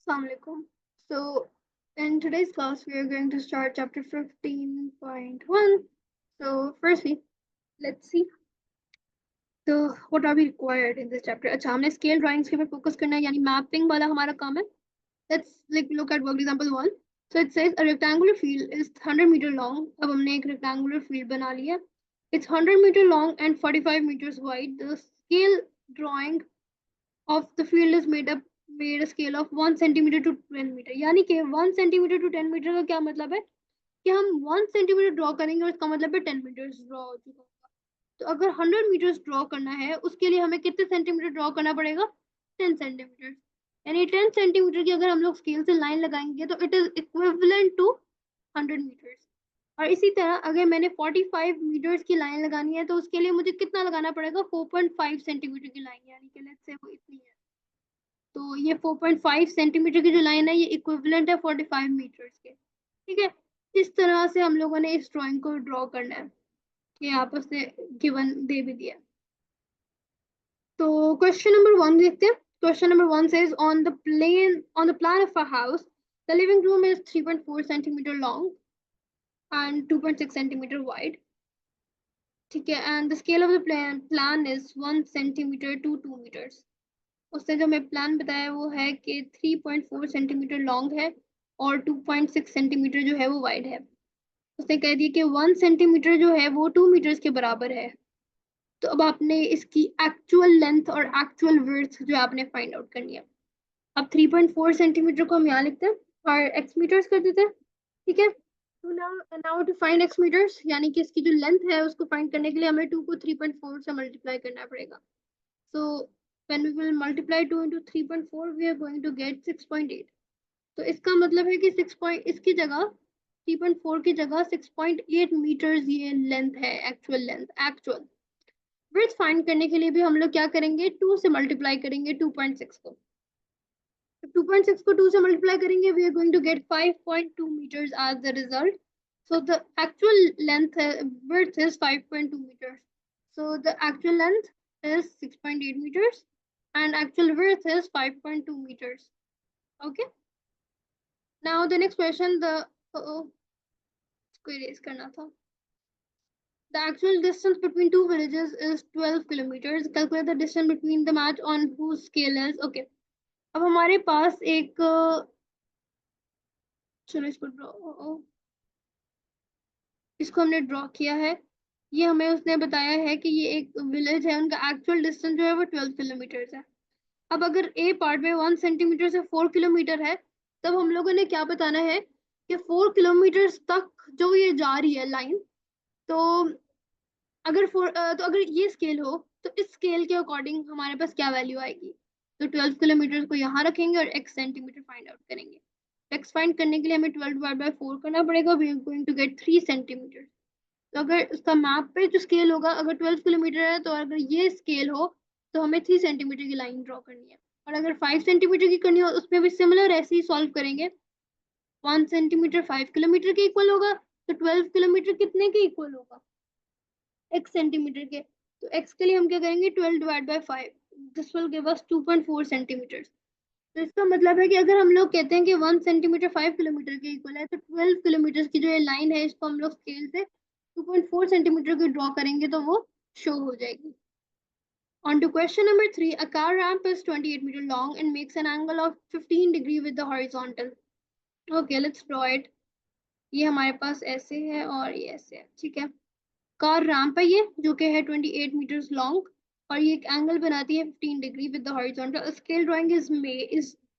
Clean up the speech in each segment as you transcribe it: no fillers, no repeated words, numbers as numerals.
Assalamualaikum. So, in today's class, we are going to start chapter 15.1. So, firstly, let's see what are we required in this chapter. अच्छा हमने scale drawings के ऊपर focus करना है यानी mapping वाला हमारा काम है. Let's look at work example 1. So it says a rectangular field is 100 meter long. अब हमने एक rectangular field बना लिया. It's 100 meter long and 45 meters wide. The scale drawing of the field is made a scale of 1 centimeter to 10 meter. यानी कि 1 centimeter to 10 meter का क्या मतलब है कि हम 1 centimeter ड्रॉ करेंगे और इसका मतलब है 10 meters ड्रॉ हो चुका होगा. तो अगर 100 meters ड्रॉ करना है उसके लिए हमें कितने सेंटीमीटर ड्रॉ करना पड़ेगा 10 centimeter. यानी 10 centimeter की अगर हम लोग स्केल से लाइन लगाएंगे तो it is equivalent to 100 meters. और इसी तरह अगर मैंने 45 meters की लाइन लगानी है तो उसके लिए मुझे कितना लगाना पड़ेगा 4.5 सेंटीमीटर की लाइन यानी कि लेट्स से वो इतनी है. तो ये 4.5 सेंटीमीटर की जो लाइन है ये इक्विवेलेंट है 45 मीटर्स के. ठीक है, इस तरह से हम लोगों ने इस ड्राइंग को ड्रॉ करना है कि आपस में गिवन दे भी दिया. तो क्वेश्चन नंबर 1 देखते हैं. Question number 1 says on the plan of a house the living room is 3.4 centimeter long and 2.6 centimeter wide. ठीक है, and the scale of the plan is 1 centimeter to 2 meters. उसने जो हमें प्लान बताया वो है कि 3.4 सेंटीमीटर लॉन्ग है और 2.6 सेंटीमीटर जो है वो वाइड है. उसने कह दिया कि 1 सेंटीमीटर जो है वो 2 मीटर्स के बराबर है. तो अब आपने इसकी एक्चुअल लेंथ और एक्चुअल विड्थ जो आपने फाइंड आउट करनी है. अब 3.4 सेंटीमीटर को हम यहाँ लिखते हैं और एक्स मीटर्स कर देते हैं. ठीक है, तो now to find x meters यानी कि इसकी जो लेंथ है उसको फाइंड करने के लिए हमें 2 को 3.4 से मल्टीप्लाई करना पड़ेगा. So when we will multiply 2 into 3.4, we are going to get 6.8. तो इसका मतलब है कि 6 point इसकी जगह 3.4 की जगह 6.8 मीटर्स ये लेंथ है, actual length. Actual width find करने के लिए भी हम लोग क्या करेंगे 2 से मल्टीप्लाई करेंगे 2.6 को. 2.6 को 2 से मल्टीप्लाई करेंगे we are going to get 5.2 meters as the result. So the actual length width is 5.2 meters. So the actual length is 6.8 meters and actual width is 5.2 meters. Okay. Now the next question इसको erase करना था. The actual distance between two villages is 12 kilometers. Calculate the distance between the match on whose scale is okay. अब हमारे पास एक चलो इसको हमने draw किया है. ये हमें उसने बताया है कि ये एक विलेज है, उनका एक्चुअल डिस्टेंस जो है वो 12 किलोमीटर है. अब अगर ए पार्ट में 1 सेंटीमीटर से 4 किलोमीटर है तब हम लोगों ने क्या बताना है कि 4 किलोमीटर तक जो ये जा रही है लाइन. तो अगर ये स्केल हो तो इस स्केल के अकॉर्डिंग हमारे पास क्या वैल्यू आएगी. तो 12 किलोमीटर को यहाँ रखेंगे और x सेंटीमीटर फाइंड आउट करेंगे. x फाइंड करने के लिए हमें 12 डिवाइड बाय 4 करना पड़ेगा. We are going to get 3 centimeter. तो अगर उसका मैप पे जो स्केल होगा अगर 12 किलोमीटर है तो अगर ये स्केल हो तो हमें 3 सेंटीमीटर की लाइन ड्रॉ करनी है. और अगर 5 सेंटीमीटर की करनी हो उसमें भी सिमिलर ऐसे ही सॉल्व करेंगे. 1 सेंटीमीटर 5 किलोमीटर के इक्वल होगा तो 12 किलोमीटर कितने के इक्वल होगा x सेंटीमीटर के. तो x के लिए हम क्या करेंगे 12 divide by 5. This will give us 2.4 centimetre. तो इसका मतलब है कि अगर हम लोग कहते हैं कि 1 सेंटीमीटर 5 किलोमीटर के इक्वल है तो 12 किलोमीटर की जो ये लाइन है इसको हम लोग स्केल से 2.4 सेंटीमीटर की ड्रॉ करेंगे तो वो शो हो जाएगी. On to question number 3. A car ramp is 28 meter long and makes an angle of 15 degree with the horizontal. Okay, let's draw it. ये हमारे पास ऐसे है और ये ऐसे है. ठीक है, कार रैम्प है ये जो कि है 28 meters long और ये एक एंगल बनाती है 15 degree with the horizontal. A scale drawing is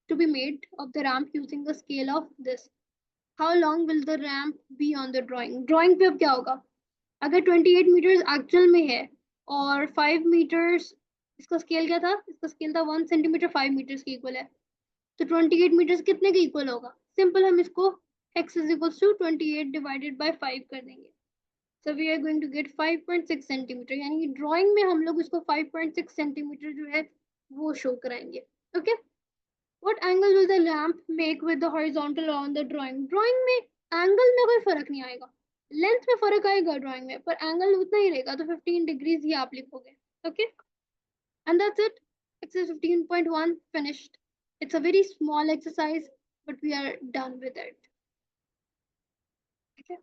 to be made of the ramp using the scale of this. How long will the ramp be on the drawing? Drawing पे अब क्या होगा अगर 28 meters एक्चुअल में है और 5 meters इसका scale क्या था. इसका स्केल था 1 सेंटीमीटर 5 meters के इक्वल है. तो 28 meters कितने के इक्वल होगा. सिंपल हम इसको x is equals to 28 divided by 5 कर देंगे. So we are going to get 5.6 centimeter. यानी ड्राइंग में हम लोग इसको 5.6 सेंटीमीटर जो है वो शो कराएंगे. Okay. What angle will the lamp make with the horizontal on the drawing? Drawing में एंगल में कोई फर्क नहीं आएगा. लेंथ में फर्क आएगा ड्राइंग में पर एंगल उतना ही रहेगा. तो 15 डिग्रीज ही आप लिखोगे. Okay, and that's it. Exercise 15.1 finished. It's a very small exercise, but we are done with it. Okay.